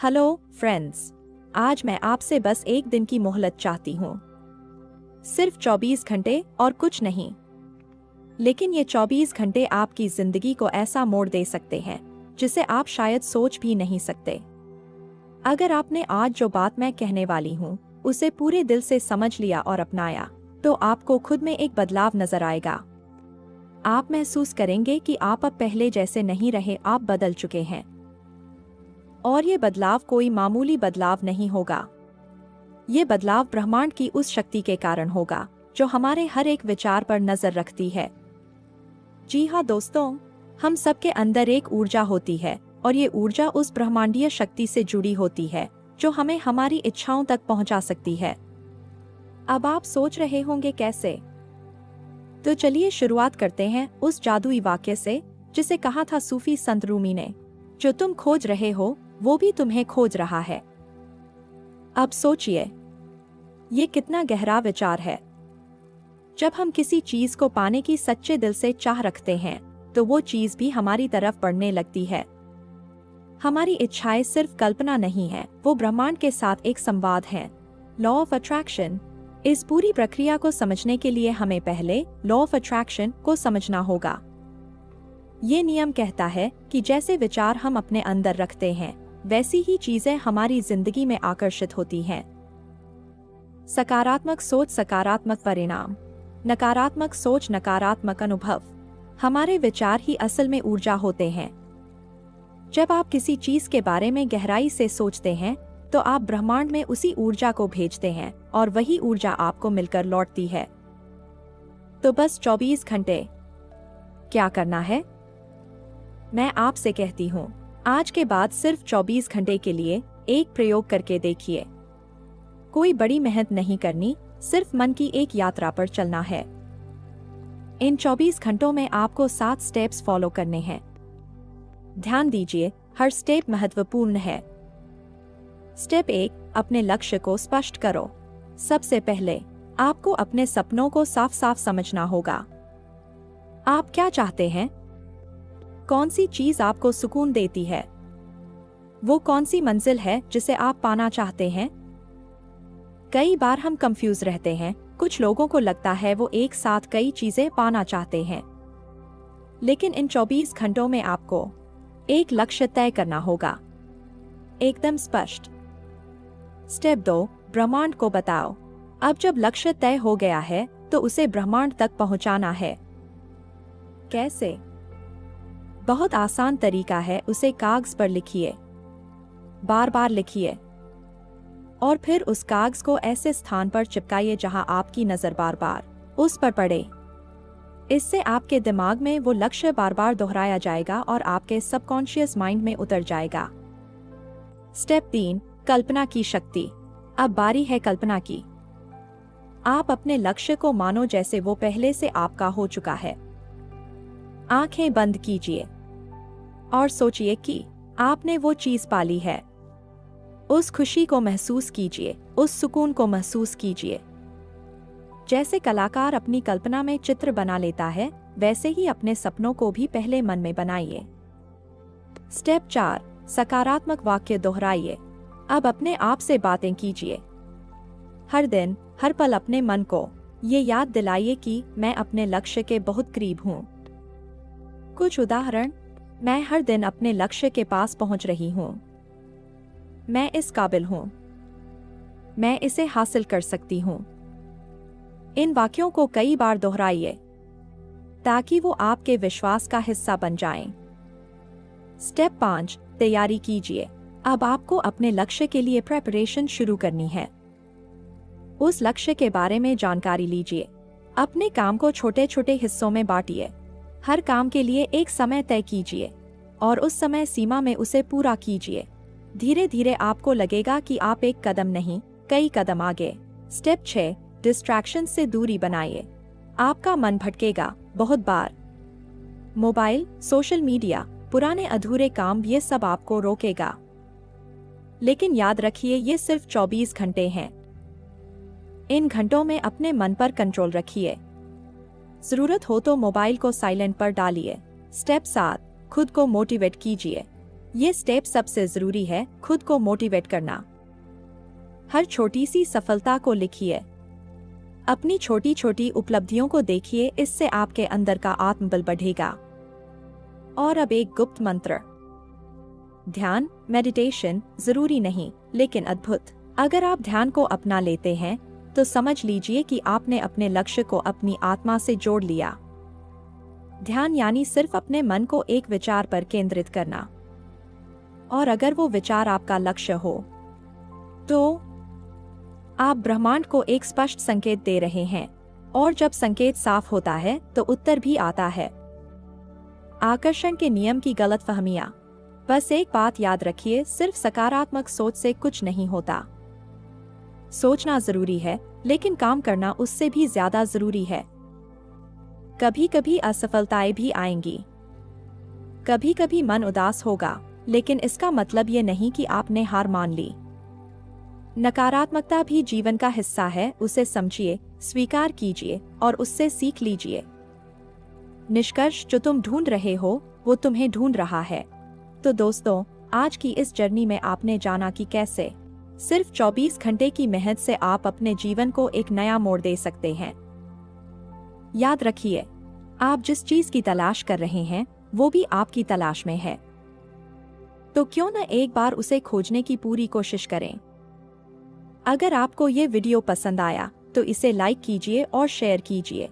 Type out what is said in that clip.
Hello friends, आज मैं आपसे बस एक दिन की मोहलत चाहती हूँ। सिर्फ 24 घंटे और कुछ नहीं। लेकिन ये 24 घंटे आपकी जिंदगी को ऐसा मोड़ दे सकते हैं जिसे आप शायद सोच भी नहीं सकते। अगर आपने आज जो बात मैं कहने वाली हूँ उसे पूरे दिल से समझ लिया और अपनाया, तो आपको खुद में एक बदलाव नजर आएगा। आप महसूस करेंगे कि आप अब पहले जैसे नहीं रहे, आप बदल चुके हैं। और ये बदलाव कोई मामूली बदलाव नहीं होगा। ये बदलाव ब्रह्मांड की उस शक्ति के कारण होगा जो हमारे हर एक विचार पर नजर रखती है। जी हाँ दोस्तों, हम सबके अंदर एक ऊर्जा होती है और ये ऊर्जा उस ब्रह्मांडीय शक्ति से जुड़ी होती है जो हमें हमारी इच्छाओं तक पहुंचा सकती है। अब आप सोच रहे होंगे कैसे? तो चलिए शुरुआत करते हैं उस जादुई वाक्य से जिसे कहा था सूफी संत रूमी ने, जो तुम खोज रहे हो वो भी तुम्हें खोज रहा है। अब सोचिए, ये कितना गहरा विचार है। जब हम किसी चीज को पाने की सच्चे दिल से चाह रखते हैं तो वो चीज भी हमारी तरफ बढ़ने लगती है। हमारी इच्छाएं सिर्फ कल्पना नहीं है, वो ब्रह्मांड के साथ एक संवाद है। Law of attraction. इस पूरी प्रक्रिया को समझने के लिए हमें पहले लॉ ऑफ अट्रैक्शन को समझना होगा। ये नियम कहता है कि जैसे विचार हम अपने अंदर रखते हैं वैसी ही चीजें हमारी जिंदगी में आकर्षित होती हैं। सकारात्मक सोच सकारात्मक परिणाम, नकारात्मक सोच नकारात्मक अनुभव। हमारे विचार ही असल में ऊर्जा होते हैं। जब आप किसी चीज के बारे में गहराई से सोचते हैं तो आप ब्रह्मांड में उसी ऊर्जा को भेजते हैं और वही ऊर्जा आपको मिलकर लौटती है। तो बस 24 घंटे क्या करना है? मैं आपसे कहती हूँ, आज के बाद सिर्फ 24 घंटे के लिए एक प्रयोग करके देखिए। कोई बड़ी मेहनत नहीं करनी, सिर्फ मन की एक यात्रा पर चलना है। इन 24 घंटों में आपको 7 स्टेप्स फॉलो करने हैं। ध्यान दीजिए, हर स्टेप महत्वपूर्ण है। स्टेप 1, अपने लक्ष्य को स्पष्ट करो। सबसे पहले आपको अपने सपनों को साफ साफ समझना होगा। आप क्या चाहते हैं? कौन सी चीज आपको सुकून देती है? वो कौन सी मंजिल है जिसे आप पाना चाहते हैं? कई बार हम कंफ्यूज रहते हैं। कुछ लोगों को लगता है वो एक साथ कई चीजें पाना चाहते हैं, लेकिन इन 24 घंटों में आपको एक लक्ष्य तय करना होगा, एकदम स्पष्ट। स्टेप 2, ब्रह्मांड को बताओ। अब जब लक्ष्य तय हो गया है तो उसे ब्रह्मांड तक पहुंचाना है। कैसे? बहुत आसान तरीका है, उसे कागज पर लिखिए, बार बार लिखिए और फिर उस कागज को ऐसे स्थान पर चिपकाइए जहां आपकी नजर बार बार उस पर पड़े। इससे आपके दिमाग में वो लक्ष्य बार बार दोहराया जाएगा और आपके सबकॉन्शियस माइंड में उतर जाएगा। स्टेप 3, कल्पना की शक्ति। अब बारी है कल्पना की। आप अपने लक्ष्य को मानो जैसे वो पहले से आपका हो चुका है। आंखें बंद कीजिए और सोचिए कि आपने वो चीज पाली है। उस खुशी को महसूस कीजिए, उस सुकून को महसूस कीजिए। जैसे कलाकार अपनी कल्पना में चित्र बना लेता है, वैसे ही अपने सपनों को भी पहले मन में बनाइए। स्टेप 4, सकारात्मक वाक्य दोहराइए। अब अपने आप से बातें कीजिए। हर दिन, हर पल अपने मन को ये याद दिलाइए कि मैं अपने लक्ष्य के बहुत करीब हूँ। कुछ उदाहरण: मैं हर दिन अपने लक्ष्य के पास पहुंच रही हूं। मैं इस काबिल हूं। मैं इसे हासिल कर सकती हूं। इन वाक्यों को कई बार दोहराइए ताकि वो आपके विश्वास का हिस्सा बन जाएं। स्टेप 5, तैयारी कीजिए। अब आपको अपने लक्ष्य के लिए प्रिपरेशन शुरू करनी है। उस लक्ष्य के बारे में जानकारी लीजिए। अपने काम को छोटे छोटे हिस्सों में बांटिए। हर काम के लिए एक समय तय कीजिए और उस समय सीमा में उसे पूरा कीजिए। धीरे धीरे आपको लगेगा कि आप एक कदम नहीं, कई कदम आगे। स्टेप 6, डिस्ट्रैक्शन से दूरी बनाइए। आपका मन भटकेगा बहुत बार। मोबाइल, सोशल मीडिया, पुराने अधूरे काम, ये सब आपको रोकेगा। लेकिन याद रखिए, ये सिर्फ 24 घंटे हैं। इन घंटों में अपने मन पर कंट्रोल रखिए। जरूरत हो तो मोबाइल को साइलेंट पर डालिए। स्टेप 7, खुद को मोटिवेट कीजिए। ये स्टेप सबसे जरूरी है, खुद को मोटिवेट करना। हर छोटी सी सफलता को लिखिए, अपनी छोटी छोटी उपलब्धियों को देखिए, इससे आपके अंदर का आत्मबल बढ़ेगा। और अब एक गुप्त मंत्र। ध्यान, मेडिटेशन जरूरी नहीं, लेकिन अद्भुत। अगर आप ध्यान को अपना लेते हैं तो समझ लीजिए कि आपने अपने लक्ष्य को अपनी आत्मा से जोड़ लिया। ध्यान यानी सिर्फ अपने मन को एक विचार पर केंद्रित करना, और अगर वो विचार आपका लक्ष्य हो तो आप ब्रह्मांड को एक स्पष्ट संकेत दे रहे हैं, और जब संकेत साफ होता है तो उत्तर भी आता है। आकर्षण के नियम की गलतफहमियां। बस एक बात याद रखिए, सिर्फ सकारात्मक सोच से कुछ नहीं होता। सोचना जरूरी है, लेकिन काम करना उससे भी ज्यादा जरूरी है। कभी कभी असफलताएं भी आएंगी, कभी कभी मन उदास होगा, लेकिन इसका मतलब ये नहीं कि आपने हार मान ली। नकारात्मकता भी जीवन का हिस्सा है, उसे समझिए, स्वीकार कीजिए और उससे सीख लीजिए। निष्कर्ष, जो तुम ढूंढ रहे हो वो तुम्हें ढूंढ रहा है। तो दोस्तों, आज की इस जर्नी में आपने जाना कि कैसे सिर्फ 24 घंटे की मेहनत से आप अपने जीवन को एक नया मोड़ दे सकते हैं। याद रखिए, आप जिस चीज की तलाश कर रहे हैं वो भी आपकी तलाश में है, तो क्यों न एक बार उसे खोजने की पूरी कोशिश करें। अगर आपको ये वीडियो पसंद आया तो इसे लाइक कीजिए और शेयर कीजिए।